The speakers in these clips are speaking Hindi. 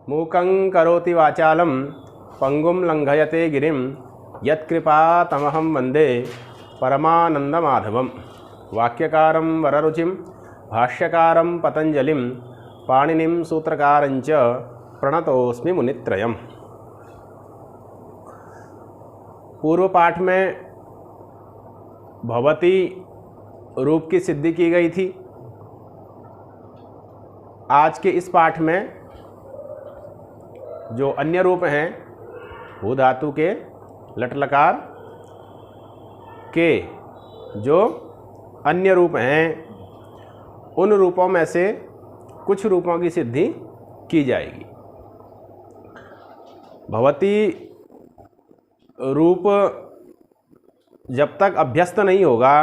मूकं करोति वाचालं पंगुं लंघयते गिरिं यत्कृपातमहं वन्दे परमानंदमाधवम्। वाक्यकारं वररुचिं भाष्यकारं पतंजलिं पाणिनिं सूत्रकारंच प्रणतोस्मि मुनित्रयम्। पूर्व पाठ में भवती रूप की सिद्धि की गई थी। आज के इस पाठ में जो अन्य रूप हैं भू धातु के लट लकार के जो अन्य रूप हैं उन रूपों में से कुछ रूपों की सिद्धि की जाएगी। भवती रूप जब तक अभ्यस्त नहीं होगा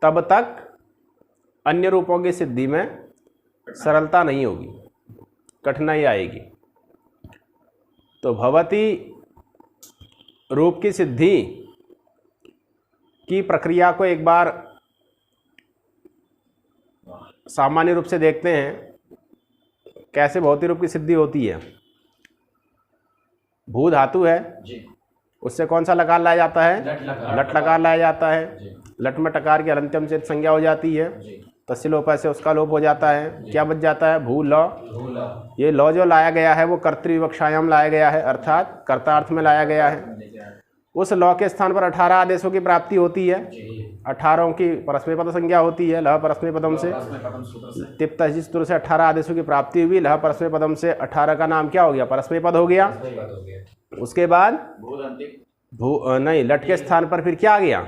तब तक अन्य रूपों की सिद्धि में सरलता नहीं होगी, कठिनाई आएगी। तो भवती रूप की सिद्धि की प्रक्रिया को एक बार सामान्य रूप से देखते हैं, कैसे भवती रूप की सिद्धि होती है। भू धातु है, उससे कौन सा लकार लाया जाता है? लट लकार लाया जाता है। लट में टकार की अलंत्यम से संज्ञा हो जाती है, तस्य लोप से उसका लोप हो जाता है। क्या बच जाता है? भू लौ। ये लौ जो लाया गया है वो कर्तृविवक्षायाम लाया गया है, अर्थात कर्तार्थ में लाया गया है। उस लौ के स्थान पर 18 आदेशों की प्राप्ति होती है। 18 की परस्मै पद संज्ञा होती है। लह परस्मै पदम से तिप्त सूत्र से 18 आदेशों की प्राप्ति हुई। लह परस्मै पदम से 18 का नाम क्या हो गया? परस्मै पद हो गया। उसके बाद नहीं, लट के स्थान पर फिर क्या आ गया?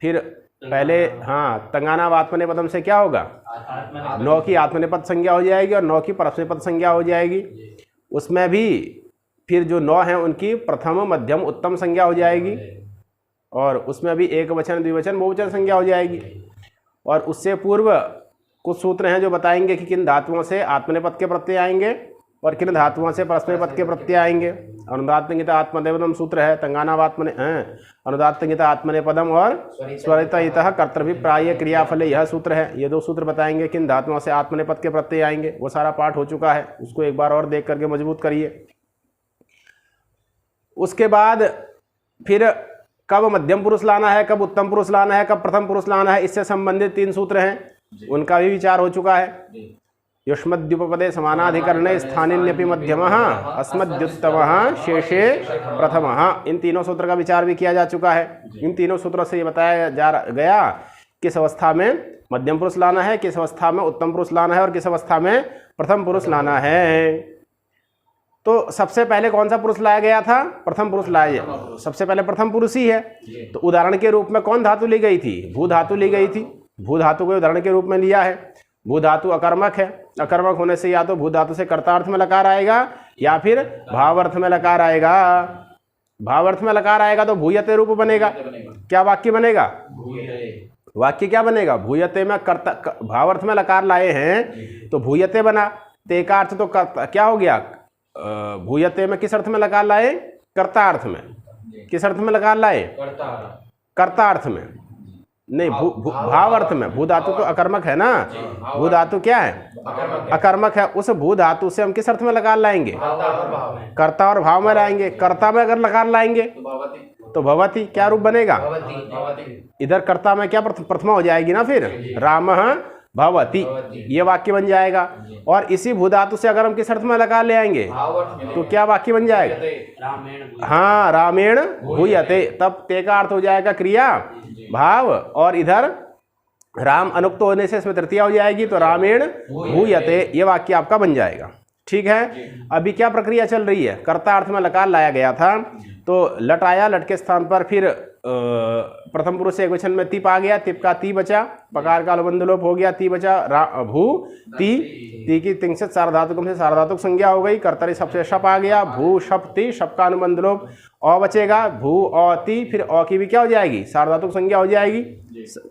फिर पहले तंगाना आत्मने पदम से क्या होगा? 9 की आत्मनेपद संज्ञा हो जाएगी और 9 की परस्मै पद संज्ञा हो जाएगी। उसमें भी फिर जो 9 हैं उनकी प्रथम मध्यम उत्तम संज्ञा हो जाएगी और उसमें भी एक वचन द्विवचन बहुवचन संज्ञा हो जाएगी। और उससे पूर्व कुछ सूत्र हैं जो बताएंगे कि किन धातुओं से आत्मनेपद के प्रत्यय आएंगे और किन धातुओं से परस्मै पद के प्रत्यय आएंगे। अनुदात्तंगिता आत्मनेपदम सूत्र है, तंगानावात्मने अनुदात्तंगिता आत्मनेपदम और स्वरितः कर्तृभिप्राय क्रियाफले यह सूत्र है। ये दो सूत्र बताएंगे किन धातुओं से आत्मनेपद के प्रत्यय आएंगे। वो सारा पाठ हो चुका है, उसको एक बार और देख करके मजबूत करिए। उसके बाद फिर कब मध्यम पुरुष लाना है, कब उत्तम पुरुष लाना है, कब प्रथम पुरुष लाना है, इससे संबंधित 3 सूत्र हैं, उनका भी विचार हो चुका है। युष्मद्युपपदे समानाधिकरणे स्थानिन्यपि मध्यमः अस्मद्युत्तमः शेषे प्रथमः। इन तीनों सूत्र का विचार भी किया जा चुका है। इन तीनों सूत्रों से ये बताया जा गया किस अवस्था में मध्यम पुरुष लाना है, किस अवस्था में उत्तम पुरुष लाना है और किस अवस्था में प्रथम पुरुष लाना है। तो सबसे पहले कौन सा पुरुष लाया गया था? प्रथम पुरुष लाया। सबसे पहले प्रथम पुरुष ही है। तो उदाहरण के रूप में कौन धातु ली गई थी? भू धातु ली गई थी। भू धातु को उदाहरण के रूप में लिया है। भू धातु अकर्मक है। अकर्मक होने से या तो भू धातु से कर्तार्थ में लकार आएगा या फिर भावार्थ में लकार आएगा। भावार्थ में लकार आएगा तो भूयते रूप बनेगा। क्या वाक्य बनेगा? वाक्य क्या बनेगा? भूयते में कर्ता भावार्थ में लकार लाए हैं तो भूयते बना। ते का अर्थ तो क्या हो गया? भूयते में किस अर्थ में लकार लाए? कर्तार्थ में। किस अर्थ में लकार लाए? कर्तार्थ में नहीं, भाव अर्थ में। भू धातु तो अकर्मक है ना। भू धातु क्या है? अकर्मक है। उस भू धातु से हम किस अर्थ में लकार लाएंगे? कर्ता और भाव में लाएंगे। कर्ता में अगर लकार लाएंगे तो भवती क्या रूप बनेगा? इधर कर्ता में क्या प्रथमा हो जाएगी ना, फिर रामः भवती, ये वाक्य बन जाएगा। और इसी भू धातु से अगर हम किस अर्थ में लकार ले आएंगे तो क्या वाक्य बन जाएगा? रामेण भूयते। तब ते का अर्थ हो जाएगा क्रिया भाव और इधर राम अनुक्त होने से इसमें तृतीया हो जाएगी तो रामेण भूयते, ये वाक्य आपका बन जाएगा। ठीक है। अभी क्या प्रक्रिया चल रही है? कर्ता अर्थ में लकार लाया गया था तो लट आया। लट के स्थान पर फिर प्रथम पुरुष से एक वचन में तिप आ गया। तिप का ती बचा। पकार का अनुबंध लोप हो गया। ती बचा। भू ती की तिंगसित सार्वधातुकम से सार्वधातुक संज्ञा हो गई। कर्तरी सबसे शप आ गया। भू शप ती, शप का अनुबंध लोप अ बचेगा। भू अ ती, फिर अ की भी क्या हो जाएगी? सार्वधातुक संज्ञा हो जाएगी।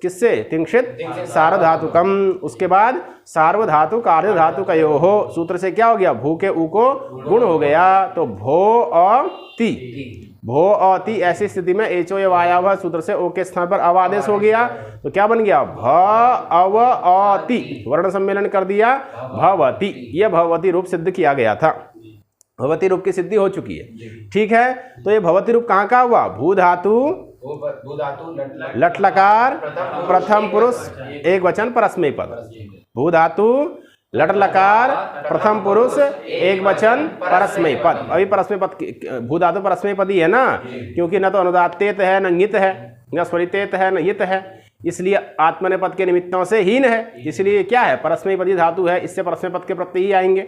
किससे? तिंगसित सार्वधातुकम। उसके बाद सार्वधातुक आर्य धातु कयोः सूत्र से क्या हो गया? भू के ऊ को गुण हो गया तो भो अ ती। भो अति, ऐसी स्थिति में एचो ये वायावह सूत्र से ओ के स्थान पर अवादेश हो गया तो क्या बन गया? भ अव अति, वर्ण सम्मेलन कर दिया भवती। यह भवती रूप सिद्ध किया गया था, भवती रूप की सिद्धि हो चुकी है। ठीक है, तो ये भवती रूप कहाँ का हुआ? भू धातु लट लकार प्रथम पुरुष एक वचन परस्मैपद पद। भू धातु लट लकार प्रथम पुरुष एक वचन परस्मै पद। अभी परस्मै पद, भू धातु परस्मै पद ही है ना, क्योंकि न तो अनुदात्तेत है, न ङित है, न स्वरितेत है, न यित है, इसलिए आत्मनेपद के निमित्तों से हीन है, इसलिए क्या है? परस्मैपदी धातु है, इससे परस्मै पद के प्रत्यय ही आएंगे।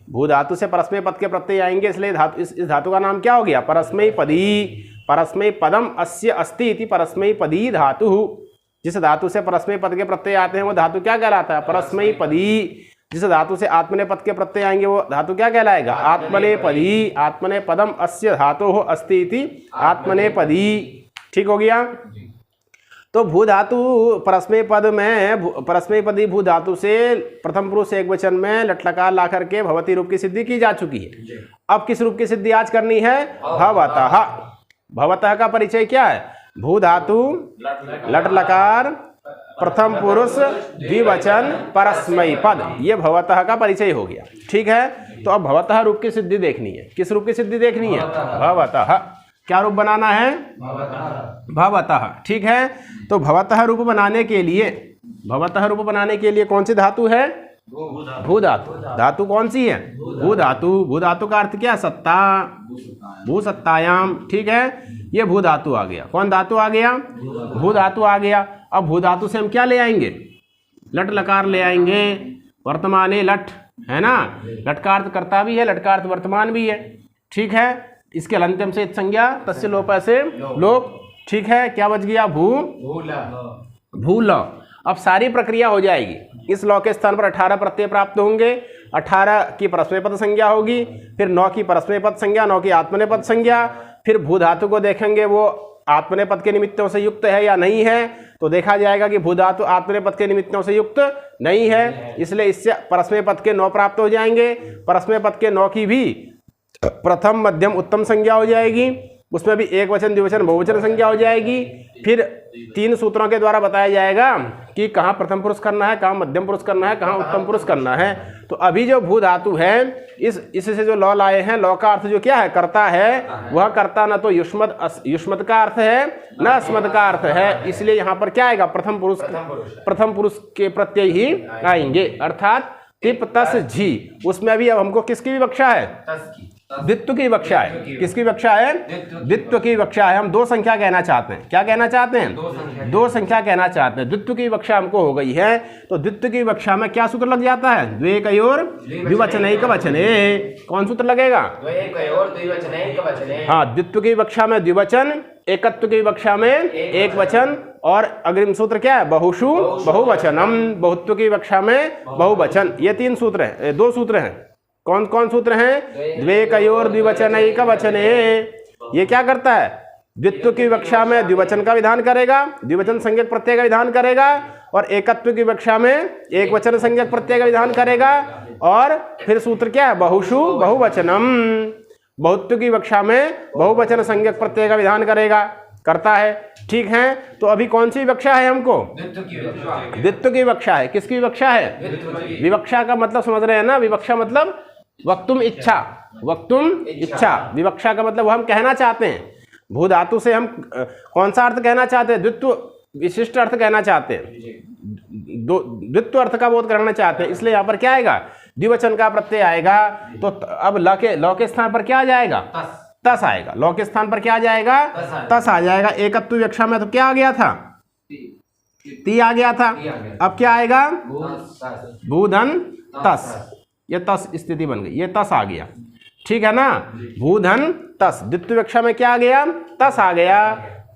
भू धातु से परस्मै पद के प्रत्यय आएंगे, इसलिए धातु इस धातु का नाम क्या हो गया? परस्मैपदी। परस्मै पदम अस्य अस्ति इति परस्मैपदी धातु। जिस धातु से परस्मै पद के प्रत्यय आते हैं वो धातु क्या कहलाता है? परस्मैपदी। जिस धातु से आत्मनेपद के प्रत्यय आएंगे वो धातु क्या कहलाएगा? आत्मनेपदी। आत्मनेपदम अस्य धातु अस्ति इति आत्मनेपदी। ठीक हो गया? तो भू धातु परस्मै पद में, परस्मैपदी भू धातु से प्रथम पुरुष एक वचन में लट्लकार ला करके भवती रूप की सिद्धि की जा चुकी है। अब किस रूप की सिद्धि आज करनी है? भवतः। भवतः का परिचय क्या है? भू धातु लट लकार प्रथम पुरुष द्विवचन परस्मै पद, ये भवतः का परिचय हो गया। ठीक है, तो अब भवतः रूप की सिद्धि देखनी है। किस रूप की सिद्धि देखनी है? भवतः। क्या रूप बनाना है? भवतः। ठीक है, तो भवतः रूप बनाने के लिए, भवतः रूप बनाने के लिए कौन सी धातु है? भू धातु। धातु कौन सी है? भू धातु। भू धातु का अर्थ क्या? सत्ता। भू सत्तायाम। ठीक है, ये भू धातु आ गया। कौन धातु आ गया? भू धातु आ गया। अब भू धातु से हम क्या ले आएंगे? लट लकार ले आएंगे। वर्तमाने लट है ना, लट का अर्थ कर्ता भी है, लट का अर्थ वर्तमान भी है। ठीक है, इसके अलंत्यम से संज्ञा, तस्य लोप से लोप। ठीक है, क्या बच गया? भूल। अब सारी प्रक्रिया हो जाएगी। इस लौ के स्थान पर 18 प्रत्यय प्राप्त होंगे। 18 की परस्मैपद संज्ञा होगी, फिर 9 की परस्मैपद संज्ञा, 9 की आत्मनेपद संज्ञा। फिर भू धातु को देखेंगे वो आत्मनेपद के निमित्तों से युक्त है या नहीं है, तो देखा जाएगा कि भू धातु आत्मनेपद के निमित्तों से युक्त नहीं है, इसलिए इससे परस्मैपद के 9 प्राप्त हो जाएंगे। परस्मैपद के 9 की भी प्रथम मध्यम उत्तम संज्ञा हो जाएगी, उसमें भी एक वचन द्विवचन बहुवचन संज्ञा हो जाएगी। फिर 3 सूत्रों के द्वारा बताया जाएगा कि कहाँ प्रथम पुरुष करना है, कहाँ मध्यम पुरुष करना है, कहाँ उत्तम पुरुष करना है। तो अभी जो भू धातु है, इससे जो लौ लाए हैं, लौ का अर्थ जो क्या है? कर्ता है। वह कर्ता न तो युष्मत का अर्थ है न अस्मद का अर्थ है, इसलिए यहाँ पर क्या आएगा? प्रथम पुरुष के प्रत्यय ही आएंगे, अर्थात तिप तस झी। उसमें अभी अब हमको किसकी विवक्षा है? द्वित्व की विवक्षा है। किसकी विवक्षा है? द्वित्व की विवक्षा है। हम 2 संख्या कहना चाहते हैं। क्या कहना चाहते हैं? 2 संख्या कहना चाहते हैं। द्वित्व की विवक्षा हमको हो गई है, तो द्वित्व की विवक्षा में क्या सूत्र लग जाता है? द्वेकयोर द्विवचनैक वचने। कौन सूत्र लगेगा? हाँ, द्वित्व की विवक्षा में द्विवचन, एकत्व की विवक्षा में एक वचन, और अग्रिम सूत्र क्या है? बहुषु बहुवचनम। बहुत्व की विवक्षा में बहुवचन। ये 3 सूत्र हैं, 2 सूत्र हैं। कौन कौन सूत्र हैं? द्वेकयोर द्विवचनैक वचने। ये क्या करता है? द्वित्व की विवक्षा में द्विवचन का विधान करेगा, द्विवचन संज्ञक प्रत्यय का विधान करेगा, और एकत्व की विवक्षा में एक वचन संज्ञक प्रत्यय का विधान करेगा, और फिर सूत्र क्या है? बहुषु बहुवचनम। बहुत्व की विवक्षा में बहुवचन संज्ञक प्रत्यय का विधान करेगा, करता है। ठीक है, तो अभी कौन सी विवक्षा है हमको? द्वित्व की विवक्षा है। किसकी विवक्षा है? विवक्षा का मतलब समझ रहे हैं ना? विवक्षा मतलब वक्तुम इच्छा। वक्तुम इच्छा, विवक्षा का मतलब वो हम कहना चाहते हैं। भू धातु से हम कौन सा अर्थ कहना चाहते हैं? द्वित्व विशिष्ट अर्थ कहना चाहते हैं, द्वित्व अर्थ का बोध करना चाहते हैं, इसलिए यहाँ पर क्या आएगा? द्विवचन का प्रत्यय आएगा। तो अब लौ के स्थान पर क्या आ जाएगा? तस आएगा। लौ के स्थान पर क्या आ जाएगा? तस आ जाएगा। एकत्व विवक्षा में तो क्या आ गया था? ती आ गया था। अब क्या आएगा? भूधन तस। ये तस स्थिति बन गई, ये तस आ गया। ठीक है ना? भूधन तस। द्वित्व विवक्षा में क्या आ गया? तस आ गया।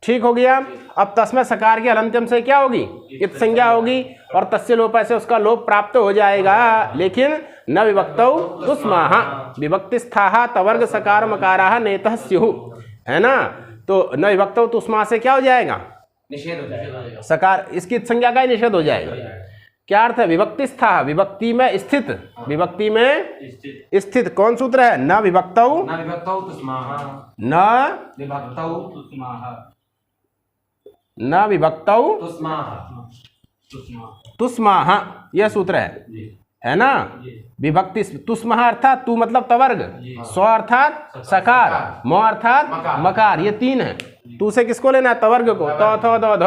ठीक हो गया। अब तस में सकार के हलंत्यम से क्या होगी? इत संज्ञा होगी, और तस्य लोप से उसका लोप प्राप्त हो जाएगा। लेकिन न विभक्तौ तुस्माह विभक्तिस्थाः तवर्ग सकार मकाराः नेतः स्युः, है ना? तो न विभक्तौ तुस्माह से क्या हो जाएगा? निषेध हो जाएगा। सकार, इसकी संज्ञा का ही निषेध हो जाएगा। क्या अर्थ है? विभक्तिस्थः, विभक्ति में स्थित, विभक्ति में स्थित। कौन सूत्र है? न विभक्तौ न विभक्तौ तुस्माः, न विभक्तौ तुस्माः, न विभक्तौ तुस्माः, तुस्माः, यह सूत्र है ना। विभक्ति तुस्माः अर्थात तू मतलब तवर्ग, स्व अर्थात सकार, म अर्थात मकार, ये तीन है। तू से किसको लेना है? तवर्ग को, त थ द ध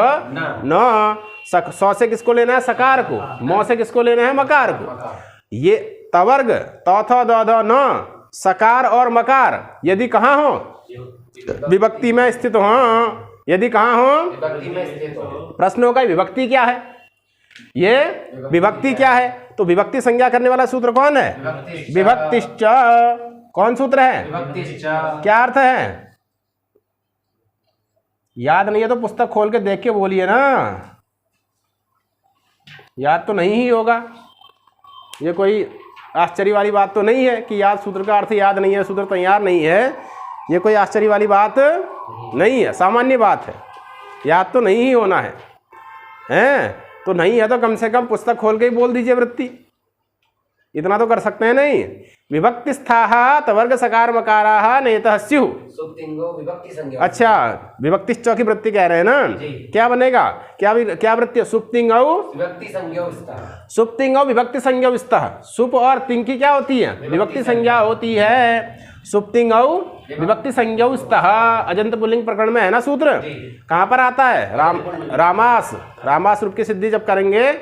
न। स्व से किसको लेना है? सकार को। म से किसको लेना है? मकार को। ये तवर्ग त थ द ध न, सकार और मकार यदि कहाँ हो? विभक्ति में स्थित हो। यदि कहाँ हो? विभक्ति में स्थित हो। प्रश्न होगा विभक्ति क्या है? ये विभक्ति क्या है? तो विभक्ति संज्ञा करने वाला सूत्र कौन है? विभक्तिश्च। कौन सूत्र है? विभक्तिश्च। क्या अर्थ है? याद नहीं है तो पुस्तक खोल के देख के बोलिए ना। याद तो नहीं ही होगा। ये कोई आश्चर्य वाली बात तो नहीं है कि याद सूत्र का अर्थ याद नहीं है, सूत्र तैयार नहीं है। ये कोई आश्चर्य वाली बात नहीं है, सामान्य बात है। याद तो नहीं ही होना है, हैं? तो नहीं है तो कम से कम पुस्तक खोल के ही बोल दीजिए वृत्ति। इतना तो कर सकते हैं नहीं। विभक्तिस्थाः तवर्ग सकार मकाराः नेतः स्युः। सुप्तिंगो विभक्ति संज्ञा। अच्छा, विभक्तिश्च की वृत्ति कह रहे हैं ना। क्या बनेगा? क्या वृत्ति? सुप्तिंगौ विभक्ति संज्ञा स्तः। सुप्तिंगौ विभक्ति संज्ञा स्तः। सुप और तिंग की क्या होती है? विभक्ति संज्ञा होती है। सुप्तिंगौ विभक्ति संज्ञा स्तः। अजंत पुल्लिंग प्रकरण में है ना सूत्र। कहाँ पर आता है? रामास रूप की सिद्धि जब करेंगे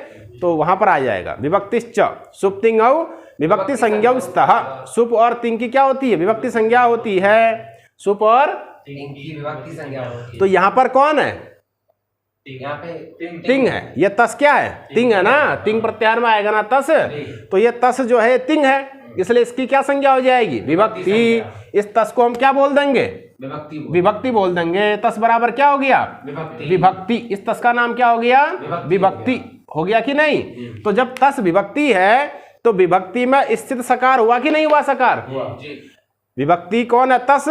तो वहां पर आ जाएगा। विभक्तिश्च सुप्तिंगौ विभक्ति संज्ञा स्तः। सुप और तिंग की क्या होती है? विभक्ति संज्ञा होती है। सुप और तिंग की विभक्ति संज्ञा होती है। तो यहाँ पर कौन है? यहाँ पे तिंग है। ये तस क्या है? तिंग है ना। तिंग प्रत्याहार में आएगा ना तस। तो ये तस जो है तिंग है, इसलिए इसकी क्या संज्ञा हो जाएगी? विभक्ति। इस तस को हम क्या बोल देंगे? विभक्ति बोल देंगे। तस बराबर क्या हो गया? विभक्ति। इस तस का नाम क्या हो गया? विभक्ति हो गया कि नहीं? तो जब तस विभक्ति है तो विभक्ति में स्थित सकार हुआ कि नहीं हुआ? सकार। विभक्ति कौन है? तस।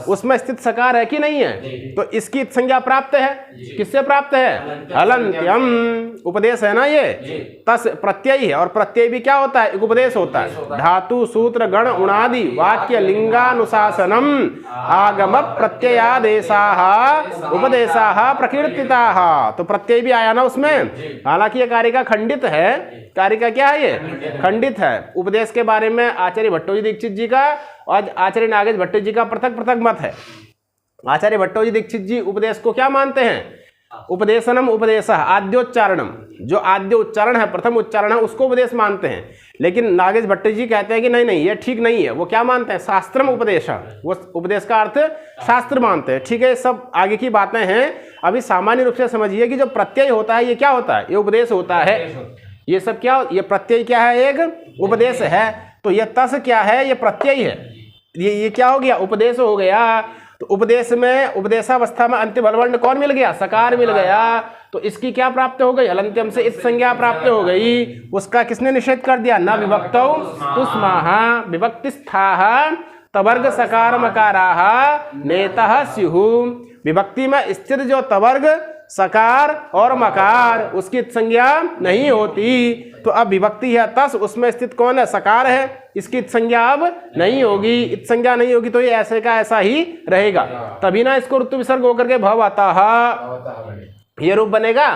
उसमें स्थित सकार है कि नहीं है? तो इसकी संज्ञा प्राप्त है। किससे प्राप्त है? हलंत्यम। उपदेश है ना ये। तस प्रत्यय है और प्रत्यय भी क्या होता है? उपदेश होता है। धातु सूत्र गण उणादि वाक्य लिंगानुशासनम आगम प्रत्ययादेशाः उपदेशाः प्रकीर्तिताः। तो प्रत्यय भी आया ना उसमें। हालांकि ये कारिका खंडित है। कारिका क्या है? ये खंडित है। उपदेश के बारे में आचार्य भट्टोजी दीक्षित जी का और आचार्य नागेश भट्ट जी का पृथक पृथक मत है। आचार्य भट्टोजी दीक्षित जी उपदेश को क्या मानते हैं? उपदेशनम उपदेशः आद्योच्चारणम। जो आद्य उच्चारण है, प्रथम उच्चारण है, उसको उपदेश मानते हैं। लेकिन नागेश भट्ट जी कहते हैं कि नहीं नहीं, ये ठीक नहीं है। वो क्या मानते हैं? शास्त्रम उपदेश। वो उपदेश का अर्थ शास्त्र मानते हैं। ठीक है, सब आगे की बातें हैं। अभी सामान्य रूप से समझिए कि जो प्रत्यय होता है ये क्या होता है? ये उपदेश होता है। ये सब क्या? ये प्रत्यय क्या है? एक उपदेश है। तो ये तस क्या है? ये प्रत्यय है। ये क्या हो गया? उपदेश हो गया। तो उपदेश में उपदेशावस्था में अंतिम बलवर्ण कौन मिल गया? सकार मिल गया। तो इसकी क्या प्राप्त हो गई? हलंत्यम से इत संज्ञा प्राप्त हो गई। उसका किसने निषेध कर दिया? न विभक्तौ तुस्माः विभक्तिस्थाः तवर्ग सकार मकाराः नेतः स्युः। विभक्ति में स्थित जो तवर्ग सकार और मकार उसकी संज्ञा नहीं होती। तो अब विभक्ति है तस, उसमें स्थित कौन है? सकार है। इसकी संज्ञा अब नहीं होगी। इत संज्ञा नहीं होगी तो ये ऐसे का ऐसा ही रहेगा। तभी ना इसको ऋतु विसर्ग होकर के भवतः ये रूप बनेगा।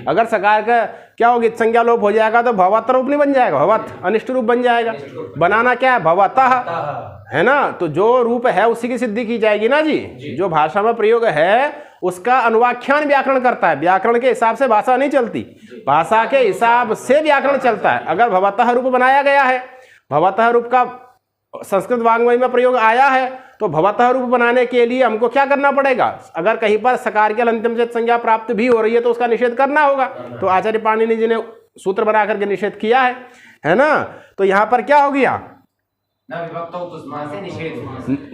अगर सकार का क्या होगी? इत संज्ञा लोप हो जाएगा तो भवत रूप नहीं बन जाएगा, भवत अनिष्ट रूप बन जाएगा। बनाना क्या है? भवतः है ना। तो जो रूप है उसी की सिद्धि की जाएगी ना जी। जो भाषा में प्रयोग है उसका अनुवाख्यान व्याकरण करता है। व्याकरण के हिसाब से भाषा नहीं चलती, भाषा के हिसाब से व्याकरण चलता है। अगर भवतः रूप बनाया गया है, भवतः रूप का संस्कृत वाङ्मय में प्रयोग आया है, तो भवतः रूप बनाने के लिए हमको क्या करना पड़ेगा? अगर कहीं पर सकार के अंतिम से संज्ञा प्राप्त भी हो रही है तो उसका निषेध करना होगा। तो आचार्य पाणिनि जी ने सूत्र बना करके निषेध किया है ना। तो यहाँ पर क्या हो गया?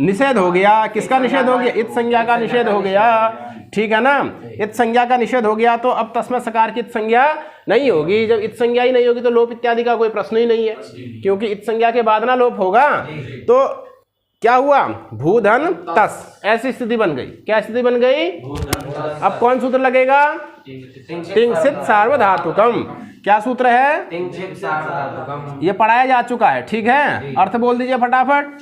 निषेध हो गया। किसका निषेध हो गया? इत संज्ञा का निषेध हो गया। ठीक है ना। इत संज्ञा का निषेध हो गया तो अब तस्मै सकार की इत संज्ञा नहीं होगी। जब इत संज्ञा ही नहीं होगी तो लोप इत्यादि का कोई प्रश्न ही नहीं है, क्योंकि इत संज्ञा के बाद ना लोप होगा। तो क्या हुआ, भूधन तस, ऐसी स्थिति बन गई। क्या स्थिति बन गई? अब कौन सूत्र लगेगा? तिंशित सार्वधातुकम। क्या सूत्र है? तिंशित सार्वधातुकम। ये पढ़ाया जा चुका है, ठीक है। अर्थ बोल दीजिए फटाफट।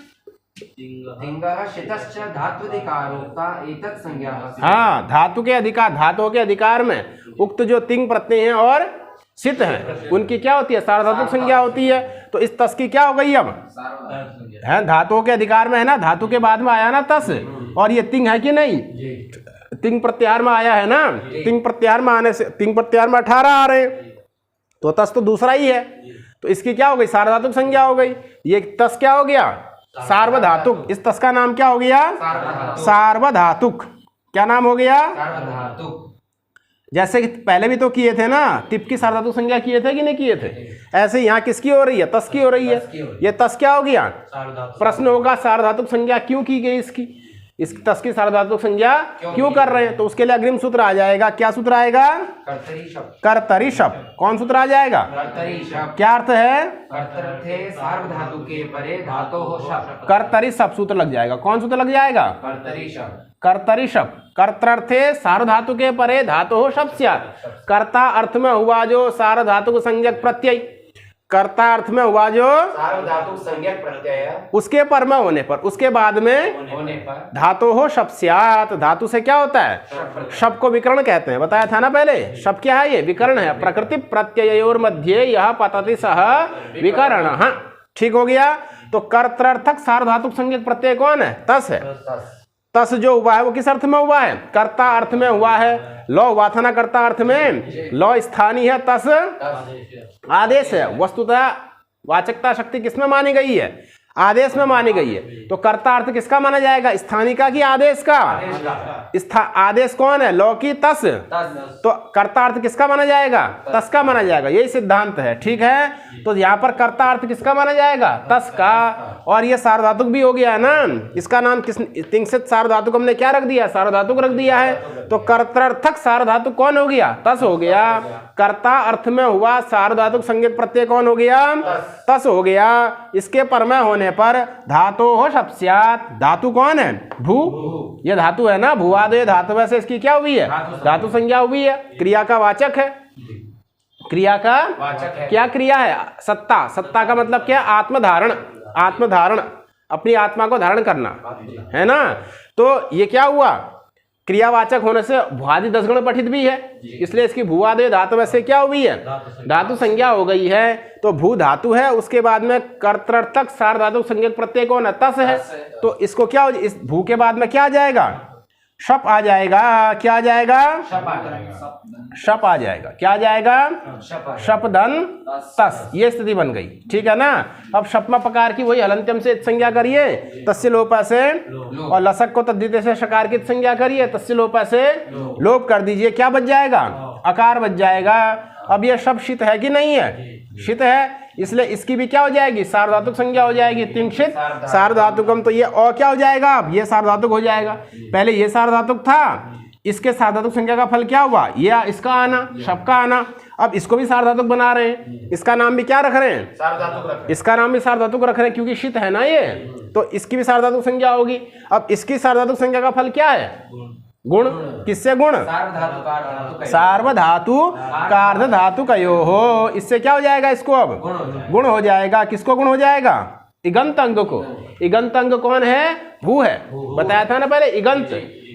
तिंगः शितश्च धात्वधिकारोक्ता एतत् संज्ञाः। हाँ, धातु के अधिकार, धातुओं के अधिकार में उक्त जो तिंग प्रत्यय हैं और सित हैं, उनकी क्या होती है? सार्वधातुक संज्ञा होती है। तो इस तस की क्या हो गई अब? है, धातुओं के अधिकार में है ना, धातु के बाद में आया ना तस, और ये तिंग है कि नहीं? तिंग प्रत्याहार में आया है ना। तिंग प्रत्याहार में आने से, तिंग प्रत्याहार में 18 आ रहे हैं, तो तस तो दूसरा ही है, तो इसकी क्या हो गई? सार्वधातुक संज्ञा हो गई। ये तस क्या हो गया? सार्वधातुक। इस तस का नाम क्या हो गया? सार्वधातुक। क्या नाम हो गया? सार्वधातुक। जैसे कि पहले भी तो किए थे ना, तिप की सार्वधातुक संज्ञा किए थे कि नहीं किए थे? ऐसे यहाँ किसकी हो रही है? तस की हो रही है। ये तस क्या हो गया? प्रश्न होगा सार्वधातुक संज्ञा क्यों की गई इसकी? इस तस की सार्वधातुक संज्ञा क्यों कर रहे हैं? तो उसके लिए अग्रिम सूत्र आ जाएगा। क्या सूत्र आएगा? कर्तरी शब्द। कौन सूत्र आ जाएगा? कर्तरी शब्द। क्या अर्थ है? कर्तर्थे सार्वधातुके परे धातोः शब्द। कर्तरी शब्द सूत्र लग जाएगा। कौन सूत्र लग जाएगा? कर्तरी शब्द। कर्तरी शब्द। कर्तर्थे सार्वधातुके परे धातुः शब्द स्यात्। कर्ता अर्थ में हुआ जो सार्वधातुक संज्ञक प्रत्यय, कर्ता अर्थ में हुआ जो सार्वधातुक संज्ञक प्रत्यय, उसके पर में होने पर, उसके बाद में होने पर धातुः शब्द स्यात्। धातु से क्या होता है? शब्द को विकर्ण कहते हैं, बताया था ना पहले। शब्द क्या है? ये विकर्ण है। प्रकृति प्रत्ययोर मध्य यह पतति सह विकर्ण। हाँ, ठीक हो गया। तो कर्तर्थक सार्वधातुक संज्ञक प्रत्यय कौन है? तस है। तस जो हुआ है वो किस अर्थ में हुआ है? कर्ता अर्थ में हुआ है। लौ हुआ था ना कर्ता अर्थ में, लौ स्थानीय है, तस आदेश है। वस्तुतः वाचकता शक्ति किसमें मानी गई है? आदेश में मानी गई है। तो कर्ता अर्थ किसका माना जाएगा? स्थानीय का कि आदेश का? आदेश कौन है? लौ की तस। तो कर्ता अर्थ किसका माना जाएगा? तस का माना जाएगा। यही सिद्धांत है, ठीक है। तो यहाँ पर कर्ता अर्थ किसका माना जाएगा? तस का। और ये सार्वधातुक भी हो गया है ना। इसका नाम किस, तिंशित सार्वधातुक हमने क्या रख दिया? सार्वधातुक रख दिया है। तो कर्तर्थक सार्वधातुक कौन हो गया? तस हो गया। कर्ता अर्थ में हुआ सार्वधातुक संज्ञक प्रत्यय कौन हो गया? तस हो गया। इसके परमय होने पर धातुः शब्द स्यात्। धातु कौन है? भू। ये धातु है ना, भूआदि धातु। वैसे इसकी क्या हुई है? धातु संज्ञा हुई है। क्रिया का वाचक है। क्रिया का वाचक है। क्या क्रिया है? सत्ता। सत्ता का मतलब क्या? आत्मधारण। आत्मधारण, अपनी आत्मा को धारण करना, है ना। तो ये क्या हुआ? क्रियावाचक होने से भुआदि 10 गुण पठित भी है, इसलिए इसकी भूआदि धातु वैसे क्या हुई है? धातु संज्ञा हो गई है। तो भू धातु है, उसके बाद में कर्तर्थक सार्वधातुक संज्ञक प्रत्यय कौन है? तस है। तो इसको क्या हो, इस भू के बाद में क्या आ जाएगा? शप आ जाएगा। क्या आ जाएगा? शप आ जाएगा। क्या आ जाएगा? शपधन तस। ये स्थिति बन गई, ठीक है ना। अब शपमा पकार की वही हलंत्यम से संज्ञा करिए, तस्य लोपा से, और लसक को तद्धित से शकार की संज्ञा करिए, तस्य लोपा से लोप कर दीजिए। क्या बच जाएगा? अकार बच जाएगा। अब ये शब्द शित है कि नहीं है? शित है, इसलिए इसकी भी क्या हो जाएगी? सार्वधातुक संज्ञा हो जाएगी। तिंशित सार्वधातुकम। तो ये और क्या हो जाएगा? अब ये सार्वधातुक हो जाएगा। पहले ये सार्वधातुक था, इसके सार्वधातुक संज्ञा का फल क्या हुआ? ये इसका आना, शब्द का आना। अब इसको भी सार्वधातुक बना रहे हैं। इसका नाम भी क्या रख रहे हैं? सार्वधातुक। इसका नाम भी सार्वधातुक रख रहे हैं क्योंकि शित है ना ये, तो इसकी भी सार्वधातुक संज्ञा होगी। अब इसकी सार्वधातुक संज्ञा का फल क्या है? गुण। किससे गुण? सार्वधातु कार्ध धातु कयो हो। इससे क्या हो जाएगा? इसको अब गुण हो जाएगा। किसको गुण हो जाएगा? इगंत अंग को। इगंत अंग कौन है? भू है। बताया था ना पहले। इगंत,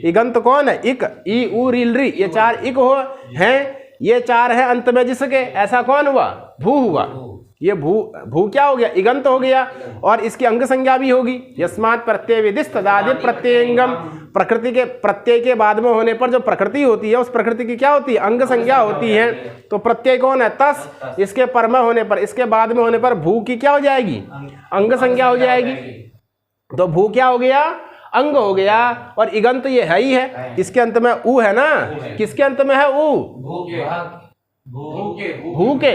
इगंत कौन है? इक, ई, उ, रील, री, ये 4 इक हो हैं। ये 4 है अंत में जिसके, ऐसा कौन हुआ? भू हुआ। ये भू क्या हो गया? इगंत हो गया। और इसकी अंग संज्ञा भी होगी। यस्मात् प्रत्यय विदिश तदादि प्रत्ययंगम। प्रकृति के प्रत्यय के बाद में होने पर जो प्रकृति होती है, उस प्रकृति की क्या होती है? अंग संज्ञा होती है। तो प्रत्यय कौन है? तस। इसके परमय होने पर, इसके बाद में होने पर भू की क्या हो जाएगी? अंग संज्ञा हो जाएगी। तो भू क्या हो गया? अंग हो गया। और इगंत ये है ही है। इसके अंत में उ है ना। किसके अंत में है? उ। भू के।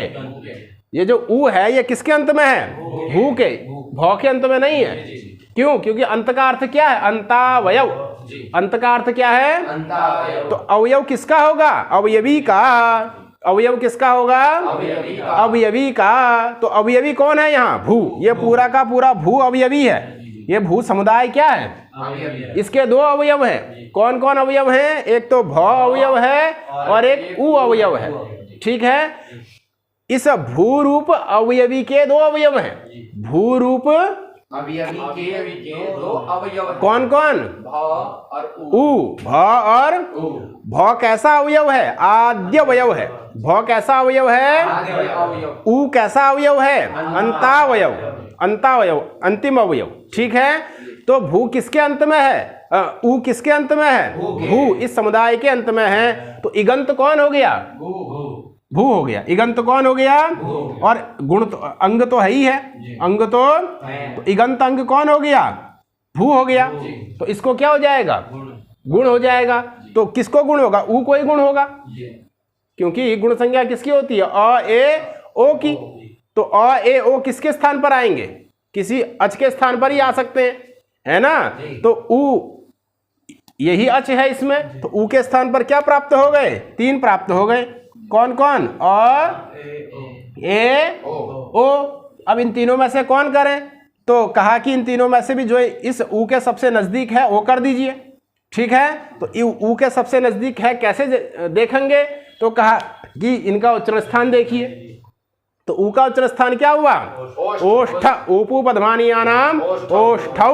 ये जो उ है ये किसके अंत में है? भू के। भौ के अंत में नहीं है। क्यों? क्योंकि अंत का अर्थ क्या है? अंतावयव। अंत का अर्थ क्या है? तो अवयव किसका होगा? अवयवी का। अवयव किसका होगा? अवयवी का। तो अवयवी कौन है यहाँ? भू। ये पूरा का पूरा भू अवयवी है। ये भू समुदाय क्या है? अवयवी। इसके दो अवयव है। कौन कौन अवयव हैं? एक तो भ अवयव है और एक उ अवयव है। ठीक है, इस भू रूप अवयवी के दो अवयव हैं। भू रूप अवयवी के दो अवयव हैं। कौन कौन? भ और उ। भ और उ। भ कैसा अवयव है? आद्य अवयव है। भ कैसा अवयव है? आदि अवयव। उ कैसा अवयव है? अंतावयव। अंतावयव, अंतिम अवयव। ठीक है, तो भू किसके अंत में है? उ किसके अंत में है? भू इस समुदाय के अंत में है। तो इगंत कौन हो गया? भू हो गया। इगंत कौन हो गया? और गुण तो अंग तो है ही है, अंग तो इगंत अंग कौन हो गया? भू हो गया। तो इसको क्या हो जाएगा? गुण हो जाएगा। तो किसको गुण होगा? उ को ही गुण होगा, क्योंकि गुण संज्ञा किसकी होती है? अ ए ओ की। तो अ ए ओ किसके स्थान पर आएंगे? किसी अच के स्थान पर ही आ सकते हैं, है ना? तो उ यही अच है इसमें, तो उ के स्थान पर क्या प्राप्त हो गए? 3 प्राप्त हो गए। कौन कौन? अ ए ओ। अब इन तीनों में से कौन करें? तो कहा कि इन तीनों में से भी जो इस उ के सबसे नजदीक है वो कर दीजिए। ठीक है, तो उ के सबसे नजदीक है, कैसे देखेंगे? तो कहा कि इनका उच्चारण स्थान देखिए। तो उ का उच्चारण स्थान क्या हुआ? ओष्ठ। उपू पद्मानीयानाम ओष्ठौ।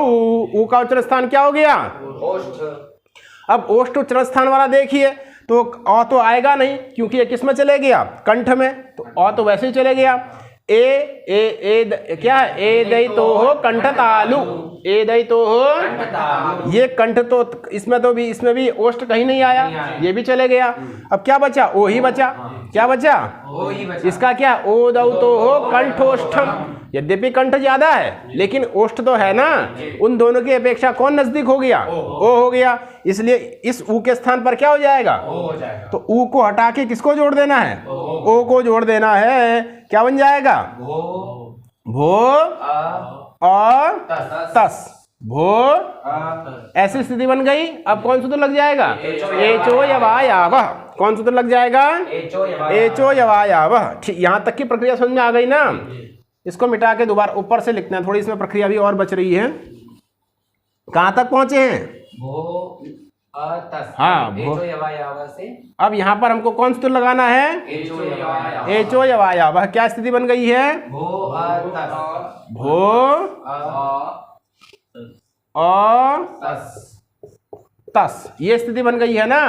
उ का उच्चारण स्थान क्या हो गया? अब ओष्ठ उच्चारण स्थान वाला देखिए, तो अ तो आएगा नहीं, क्योंकि ये किस में चले गया? कंठ में। तो अ तो वैसे ही चले गया। क्या है? ए दई तो हो कंठ तालु। ए दई तो हो, ये कंठ तो इसमें तो भी, इसमें भी ओष्ठ कहीं नहीं आया, ये भी चले गया। अब क्या बचा? ओ ही बचा। क्या बचा? ओ ही बचा। इसका क्या? ओ दौ तो हो कंठोष्ठम। यद्यपि कंठ ज्यादा है लेकिन ओष्ठ तो है ना, उन दोनों की अपेक्षा कौन नजदीक हो गया? ओ हो गया। इसलिए इस उ के स्थान पर क्या हो जाएगा? ओ हो जाएगा। तो उ को हटा के किसको जोड़ देना है? ओ को जोड़ देना है। क्या बन जाएगा? भो तस। भो। ऐसी स्थिति बन गई। अब कौन सूत्र लग जाएगा? एचो यवायावह। कौन सूत्र लग जाएगा? एचो यवायावह। ठीक, यहां तक की प्रक्रिया समझ में आ गई ना? इसको मिटा के दोबारा ऊपर से लिखते हैं, थोड़ी इसमें प्रक्रिया भी और बच रही है। कहां तक पहुंचे हैं? हाँ, भो। से अब यहाँ पर हमको कौन सूत्र लगाना है? एचो यवायावह। क्या स्थिति बन गई है? भो तस, ये स्थिति बन गई है ना?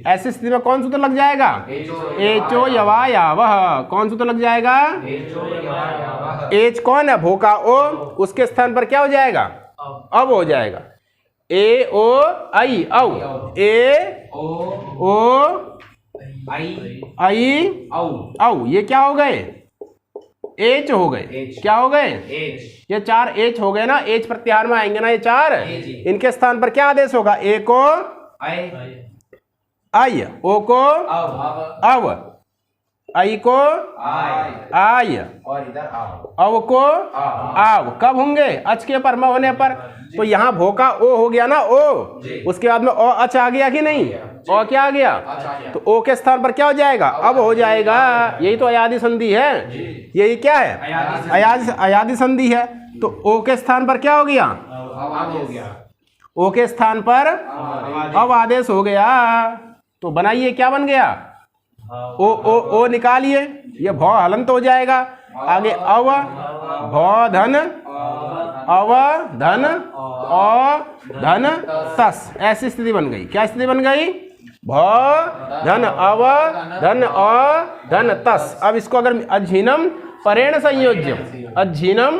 ऐसी स्थिति में कौन सूत्र लग जाएगा? एचो यवायावह। कौन सूत्र लग जाएगा? एच कौन है? भो का ओ, उसके स्थान पर क्या हो जाएगा? अब हो जाएगा। ए ओ आई औ। ए ओ आई औ। ये क्या हो गए? एच हो गए। क्या हो गए? ये 4 एच हो गए ना? एच प्रत्याहार में आएंगे ना ये 4। इनके स्थान पर क्या आदेश होगा? ए को आई, ओ को अव, आई को आय और इधर आओ। अव को आव। कब होंगे? अच के परमा होने पर। तो यहाँ भो का ओ हो गया ना? ओ, उसके बाद में ओ अच आ गया कि नहीं? ओ क्या आ गया? तो ओ के स्थान पर क्या हो जाएगा? अब हो जाएगा। यही तो अयादि संधि है। यही क्या है? अयादि संधि है। तो ओ के स्थान पर क्या हो गया? अब हो गया। ओ के स्थान पर अब आदेश हो गया। तो बनाइए, क्या बन गया? ओ ओ ओ निकालिए, ये भौ हलंत हो जाएगा। आगे अव भौ धन अव धन अ धन तस। ऐसी स्थिति बन गई। क्या स्थिति बन गई? भौ धन अव धन अ धन तस। अब इसको अगर अझीनम परेण संयोज्यम, अझीनम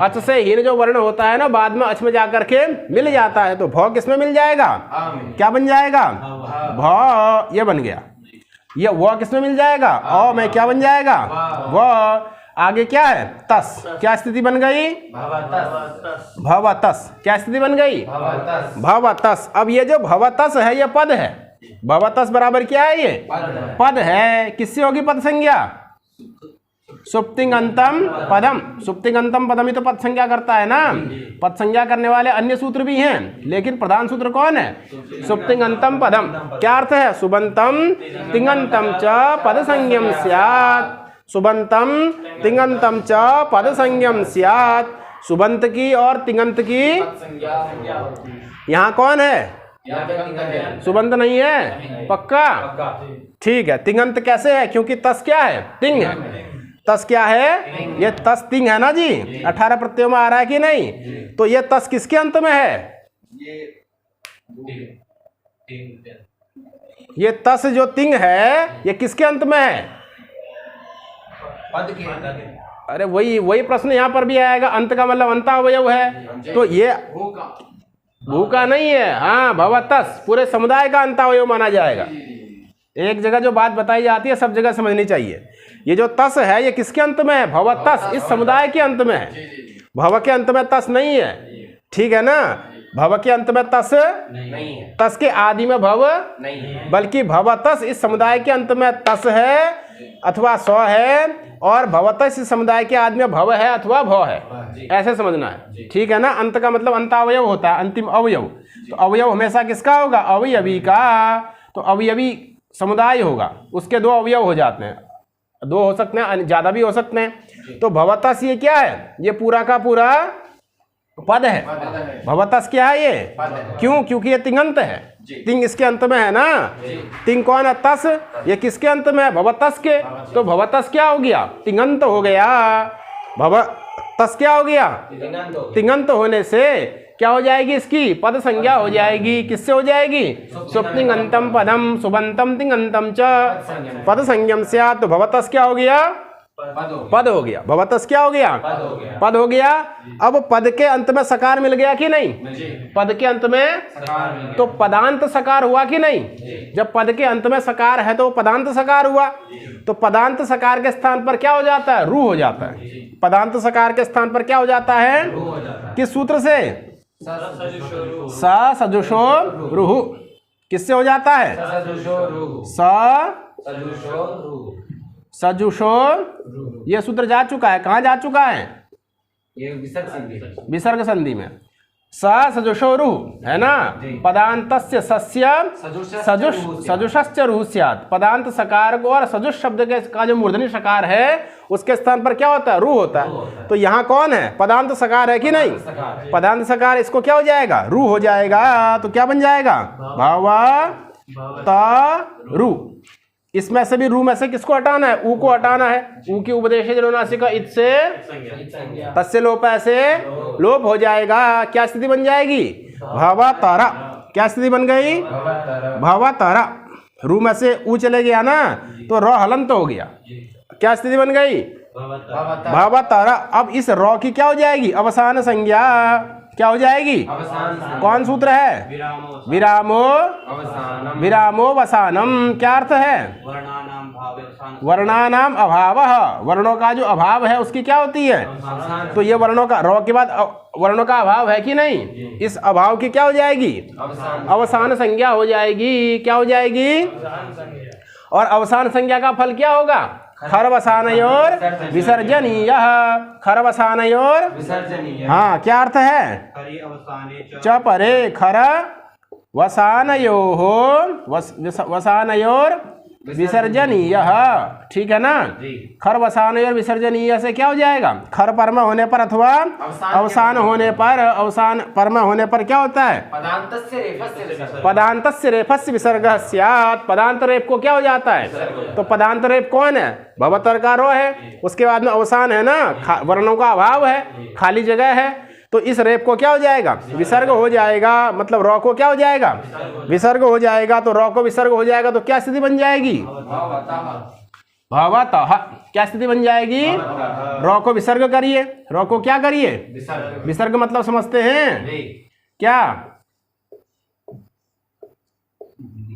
अच से हीन जो वर्ण होता है ना, बाद में अच में जाकर के मिल जाता है, तो भौ किस में मिल जाएगा? क्या बन जाएगा? भौ, ये बन गया। ये वह किस में मिल जाएगा? औ में क्या बन जाएगा? वह। आगे क्या है? तस। क्या स्थिति बन गई? भवतस। क्या स्थिति बन गई? भवतस। अब ये जो भवतस है ये पद है। भवतस बराबर क्या है? ये पद है। किससे होगी पद संज्ञा? सुप्तिंगंतम पदम। सुप्तिंगंतम पदम ही तो पद संज्ञा करता है ना? पद संज्ञा करने वाले अन्य सूत्र भी हैं, लेकिन प्रधान सूत्र कौन है? सुप्तिंगंतम पदम। क्या अर्थ है? सुबंतम तिंगंतम च पद संज्ञम स्यात्। सुबंतम तिंगंतम च पद संज्ञम स्यात्। सुबंत की और तिङंत की संज्ञा होती है। यहाँ कौन है? यहाँ पे तिङंत है। सुबंत नहीं है, पक्का? ठीक है। तिङंत कैसे है? क्योंकि तस क्या है? तिंग है। तस क्या है? ये तस तिंग है ना जी, 18 प्रत्ययों में आ रहा है कि नहीं? तो ये तस किसके अंत में है? ये तस जो तिंग है ये किसके अंत में है? पद के। अरे वही प्रश्न यहाँ पर भी आएगा। अंत का मतलब अंतावयव है, तो ये भू का नहीं है। हाँ, भवतस पूरे समुदाय का अंतावयव माना जाएगा। एक जगह जो बात बताई जाती है सब जगह समझनी चाहिए। ये जो तस है ये किसके अंत में है? भवतस, इस समुदाय के अंत में है। भव के अंत में तस नहीं है, ठीक है ना? भव के अंत में तस नहीं है, तस के आदि में भव नहीं है, बल्कि भवतस इस समुदाय के अंत में तस है अथवा स्व है, और भवतस इस समुदाय के आदि में भव है अथवा भव है। ऐसे समझना है, ठीक है ना? अंत का मतलब अंतावयव होता है, अंतिम अवयव। तो अवयव हमेशा किसका होगा? अवयवी का। तो अवयवी समुदाय होगा, उसके दो अवयव हो जाते हैं, दो हो सकते हैं, ज्यादा भी हो सकते हैं। तो भवतस ये क्या है? ये पूरा का पूरा पद है। भवतस क्या है ये? क्यों? क्योंकि ये तिङंत है, तिंग इसके अंत में है ना। तिंग कौन है? तस। ये किसके अंत में है? भवतस के। तो भवतस क्या हो गया? तिङंत हो गया। भवतस क्या हो गया? तिङंत होने से क्या हो जाएगी? इसकी पद संज्ञा हो जाएगी। किससे हो जाएगी? सुप्तिङंतम पदम सुबंतम तिङंतम च पद संज्ञम स्यात्। तो भवतस क्या हो गया? पद हो गया। भवतस क्या हो गया? पद हो गया। अब पद के अंत में सकार मिल गया कि नहीं? पद के अंत में तो पदांत सकार हुआ कि नहीं? जब पद के अंत में सकार है तो पदांत सकार हुआ। तो पदांत सकार के स्थान पर क्या हो जाता है? रू हो जाता है। पदांत सकार के स्थान पर क्या हो जाता है? किस सूत्र से? स सजुषो रुहु। किससे हो जाता है? सजुषो। ये सूत्र जा चुका है, कहाँ जा चुका है? ये विसर्ग संधि में। स सजुषो रुह है ना। पदांतस्य सस्य सजुष सजुषश्च रुह स्यात्। पदांत सकार को और सजुष शब्द के का जो मूर्धनी सकार है उसके स्थान पर क्या होता है? रूह होता है। तो यहाँ कौन है? पदांत सकार है कि नहीं? पदांत सकार, इसको क्या हो जाएगा? रूह हो जाएगा। तो क्या बन जाएगा? भव त रू। इसमें से भी रू में से किसको हटाना है? ऊ को हटाना है। ऊ की उपदेश नासिका इत से तस्य लोप से लोप हो जाएगा। क्या स्थिति बन जाएगी? भवतरा। क्या स्थिति बन गई? भवतरा। रू में से ऊ चले गया ना, तो र हलंत हो गया। क्या स्थिति बन गई? भवतरा। अब इस र की क्या हो जाएगी? अवसान संज्ञा। क्या हो जाएगी? कौन सूत्र है? विरामो विरामो वसानम। क्या अर्थ है? वर्णानाम अभावः। वर्णों का जो अभाव है उसकी क्या होती है? तो ये वर्णों का र के बाद वर्णों का अभाव है कि नहीं? इस अभाव की क्या हो जाएगी? अवसान संज्ञा हो जाएगी। क्या हो जाएगी? और अवसान संज्ञा का फल क्या होगा? खरवसानयोर विसर्जनीयः। खरवसानयोर, हाँ क्या अर्थ है? च परे खर वसानयोः वसानयोर विसर्जनीयः। ठीक है ना? खर वसानयोर विसर्जनीय से क्या हो जाएगा? खर परम होने पर अथवा अवसान होने पर, अवसान परम होने पर क्या होता है? पदांतस्य रेफस्य विसर्गः स्यात्। पदांत रेफ को क्या हो जाता है? तो पदांत रेफ कौन है? भवतर का रो है, उसके बाद में अवसान है ना, वर्णों का अभाव है, खाली जगह है, तो इस रेप को क्या हो जाएगा? विसर्ग हो जाएगा। मतलब रॉ को क्या हो जाएगा? विसर्ग हो जाएगा। तो रॉ को विसर्ग हो जाएगा तो क्या स्थिति बन जाएगी? भवतः। क्या स्थिति बन जाएगी? रॉ को विसर्ग करिए। रॉ को क्या करिए? विसर्ग मतलब समझते हैं क्या?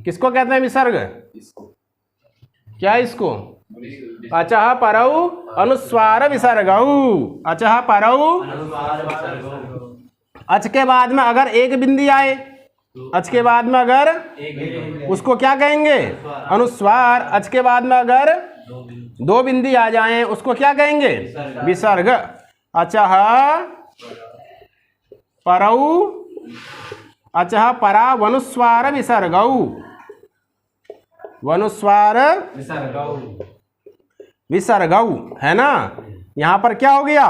किसको कहते हैं विसर्ग? क्या इसको? अचः परौ अनुस्वार विसर्गौ। अचः परौ, अच के बाद में अगर एक बिंदी आए, अच के बाद में अगर, उसको क्या कहेंगे? अनुस्वार। अच के बाद में अगर दो बिंदी आ जाएं उसको क्या कहेंगे? विसर्ग। अचः परौ, अचः परा वनुस्वार विसर्गौ। वनुस्वार विसर्गौ है ना। यहां पर क्या हो गया?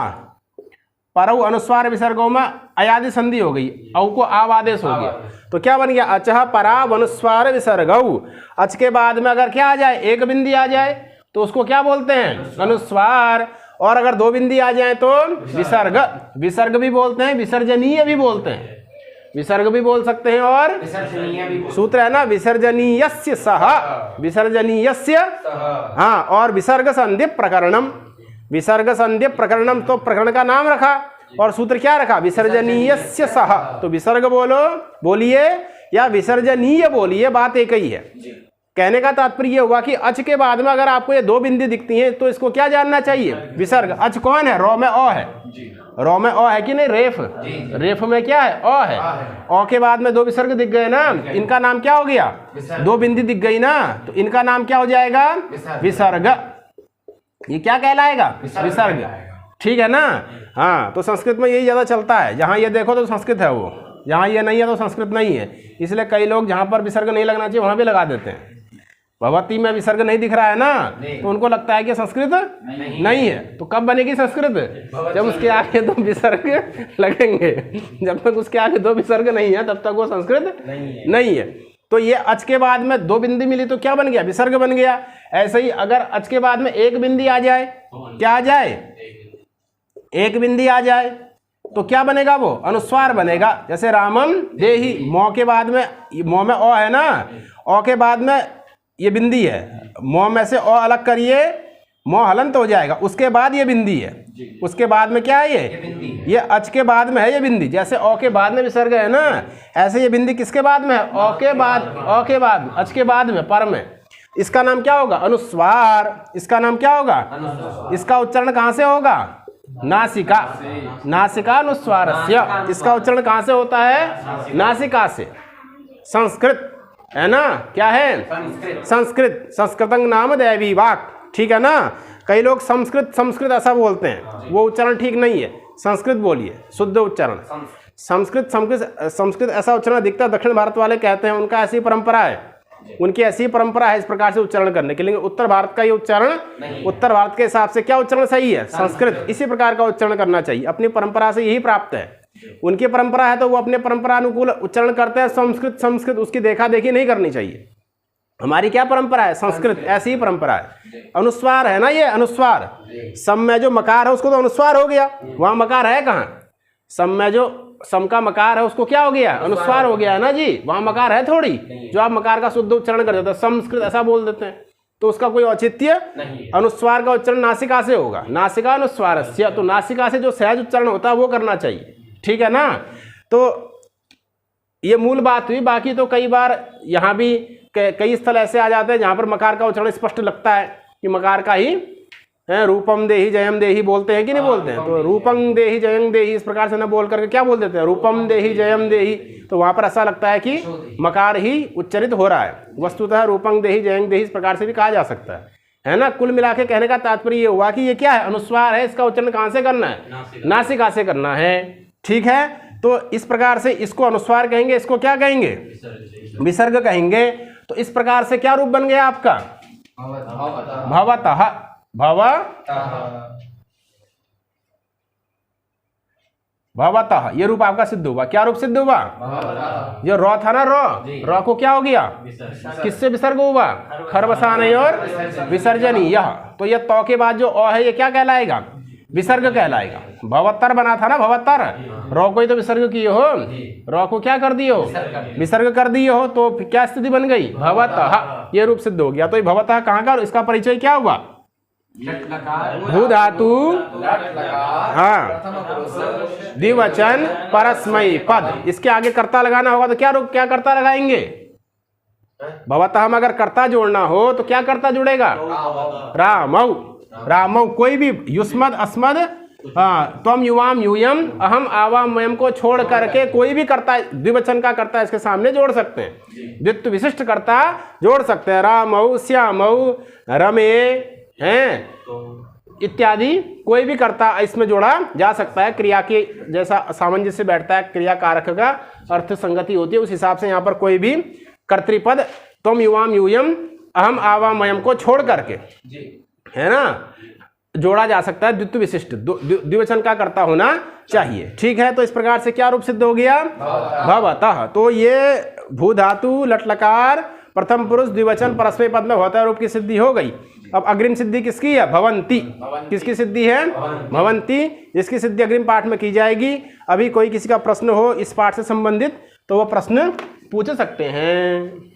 परऊ अनुस्वार विसर्गों में अयादि संधि हो गई, औ को आव आदेश हो गया, तो क्या बन गया? अचह पराव अनुस्वार विसर्गऊ। अच के बाद में अगर क्या आ जाए? एक बिंदी आ जाए तो उसको क्या बोलते हैं? अनुस्वार। और अगर दो बिंदी आ जाए तो विसर्ग। विसर्ग भी बोलते हैं, विसर्जनीय भी बोलते हैं, विसर्ग भी बोल सकते हैं और सूत्र है ना, विसर्जनीयस्य सह, विसर्जनीयस्य, हाँ। और विसर्ग संधि प्रकरणम, विसर्ग संधि प्रकरणम, तो प्रकरण का नाम रखा और सूत्र क्या रखा? विसर्जनीयस्य सह। तो विसर्ग बोलो, बोलिए या विसर्जनीय बोलिए, बात एक ही है। कहने का तात्पर्य ये हुआ कि अच के बाद में अगर आपको ये दो बिंदी दिखती हैं तो इसको क्या जानना चाहिए? विसर्ग। अच कौन है? रौ में अ है, रौ में अ है कि नहीं? रेफ, रेफ में क्या है? अ है। अ के बाद में दो विसर्ग दिख गए ना, इनका नाम क्या हो गया? दो बिंदी दिख गई ना, तो इनका नाम क्या हो जाएगा? विसर्ग। ये क्या कहलाएगा? विसर्ग। ठीक है ना? हाँ, तो संस्कृत में यही ज्यादा चलता है, जहाँ ये देखो तो संस्कृत है, वो जहाँ ये नहीं है तो संस्कृत नहीं है। इसलिए कई लोग जहाँ पर विसर्ग नहीं लगना चाहिए वहां भी लगा देते हैं। भगवती में विसर्ग नहीं दिख रहा है ना, तो उनको लगता है कि संस्कृत नहीं है। तो कब बनेगी संस्कृत? जब उसके आगे दो विसर्ग लगेंगे। जब तक उसके आगे दो विसर्ग नहीं है तब तक वो संस्कृत नहीं है। तो ये अच के बाद में दो बिंदी मिली तो क्या बन गया? विसर्ग बन गया। ऐसे ही अगर अच के बाद में एक बिंदी आ जाए, क्या आ जाए? एक बिंदी आ जाए तो क्या बनेगा? वो अनुस्वार बनेगा। जैसे रामम देहि, मौ के बाद में, मौ में अ है ना, अ के बाद में ये बिंदी है, मौ में से अ अलग करिए, मौ हलंत हो जाएगा, उसके बाद ये बिंदी है, उसके बाद में क्या है? ये अच के बाद में है ये बिंदी। जैसे अ के बाद में विसर्ग है ना, ऐसे ये बिंदी किसके बाद में है? अ के बाद, अ के बाद, अच के बाद में, पर में। इसका नाम क्या होगा? अनुस्वार। इसका नाम क्या होगा? इसका उच्चारण कहाँ से होगा? नासिका, नासिका अनुस्वारस्य। इसका उच्चारण कहाँ से होता है? नासिका से। संस्कृत है ना, क्या है? संस्कृत। संस्कृतं नाम दैवी वाक्। ठीक है ना? कई लोग संस्कृत संस्कृत ऐसा बोलते हैं, वो उच्चारण ठीक नहीं है। संस्कृत बोलिए, शुद्ध उच्चारण। संस्कृत संस्कृत संस्कृत ऐसा उच्चारण अधिकतर दक्षिण भारत वाले कहते हैं, उनका ऐसी परंपरा है, उनकी ऐसी परंपरा है इस प्रकार से उच्चारण करने के। लेकिन उत्तर भारत का ये उच्चारण, उत्तर भारत के हिसाब से क्या उच्चारण सही है? संस्कृत। इसी प्रकार का उच्चारण करना चाहिए, अपनी परंपरा से यही प्राप्त है। उनकी परंपरा है तो वो अपने परंपरा अनुकूल उच्चारण करते हैं, संस्कृत संस्कृत, उसकी देखा देखी नहीं करनी चाहिए। हमारी क्या परंपरा है? संस्कृत। ऐसी ही परंपरा है। अनुस्वार है ना, ये अनुस्वार। सम में जो मकार है उसको तो अनुस्वार हो गया, वहां मकार है कहाँ? सम में जो सम का मकार है उसको क्या हो गया? अनुस्वार हो गया है ना जी, वहां मकार है थोड़ी। जो आप मकार का शुद्ध उच्चारण कर देते हैं, संस्कृत ऐसा बोल देते हैं, तो उसका कोई औचित्य नहीं। अनुस्वार का उच्चारण नासिका से होगा, नासिका अनुस्वारस्य। तो नासिका से जो सहज उच्चारण होता है वो करना चाहिए। ठीक है ना? तो ये मूल बात हुई। बाकी तो कई बार यहाँ भी कई स्थल ऐसे आ जाते हैं जहाँ पर मकार का उच्चारण स्पष्ट लगता है कि मकार का ही है। रूपम देहि जयम देहि बोलते हैं कि नहीं बोलते हैं? तो रूपम देहि जयम देहि इस प्रकार से ना बोल करके क्या बोल देते हैं? रूपम देहि जयम देहि। तो वहाँ पर ऐसा लगता है कि मकार ही उच्चरित हो रहा है। वस्तुतः रूपम देहि जयम देहि इस प्रकार से भी कहा जा सकता है ना? कुल मिला के कहने का तात्पर्य ये हुआ कि ये क्या है? अनुस्वार है। इसका उच्चारण कहाँ से करना है? नासिका से करना है। ठीक है? तो इस प्रकार से इसको अनुस्वार कहेंगे, इसको क्या कहेंगे? विसर्ग कहेंगे। तो इस प्रकार से क्या रूप बन गया आपका? भवतः। भवतः ये रूप आपका सिद्ध हुआ। क्या रूप सिद्ध हुआ? जो रॉ था ना, रॉ को क्या हो गया? किससे विसर्ग हुआ? खरबसाने और विसर्जनीय। तो ये तौ के बाद जो अ है ये क्या कहलाएगा? विसर्ग कहलाएगा। भवत्तर बना था ना, भवत्तर। रॉ को ही तो विसर्ग किए हो, रॉ को क्या कर दिए हो? विसर्ग कर दिए हो। तो क्या स्थिति बन गई? भवतः। ये रूप सिद्ध हो गया। तो ये भवतः कहाँ का? इसका परिचय क्या हुआ? भू धातु, हाँ, द्विवचन परस्मैपद पद। इसके आगे कर्ता लगाना होगा तो क्या रूप, क्या कर्ता लगाएंगे? भवतः में अगर कर्ता जोड़ना हो तो क्या कर्ता जुड़ेगा? रामौ। रामौ। कोई भी युष्मद अस्मद, हाँ, त्वम युवाम यूयम अहम आवाम मयम को छोड़ करके कोई भी कर्ता, द्विवचन का कर्ता इसके सामने जोड़ सकते हैं, द्वित्व विशिष्ट कर्ता जोड़ सकते हैं। रामौ, श्यामौ, रमे हैं इत्यादि कोई भी कर्ता इसमें जोड़ा जा सकता है। क्रिया के जैसा सामंजस्य बैठता है, क्रिया कारक का अर्थ संगति होती है, उस हिसाब से यहाँ पर कोई भी कर्तृपद तुम युवाम यूयम अहम आवाम मयम को छोड़ करके, है ना, जोड़ा जा सकता है। द्वित्व विशिष्ट द्विवचन का कर्ता होना चाहिए। ठीक है, तो इस प्रकार से क्या रूप सिद्ध हो गया? भवतः। तो ये भू धातु लट लकार प्रथम पुरुष द्विवचन परस्मै पद में भवतः रूप की सिद्धि हो गई। अब अग्रिम सिद्धि किसकी है? भवंती। किसकी सिद्धि है? भवंती, जिसकी सिद्धि अग्रिम पाठ में की जाएगी। अभी कोई किसी का प्रश्न हो इस पाठ से संबंधित तो वो प्रश्न पूछ सकते हैं।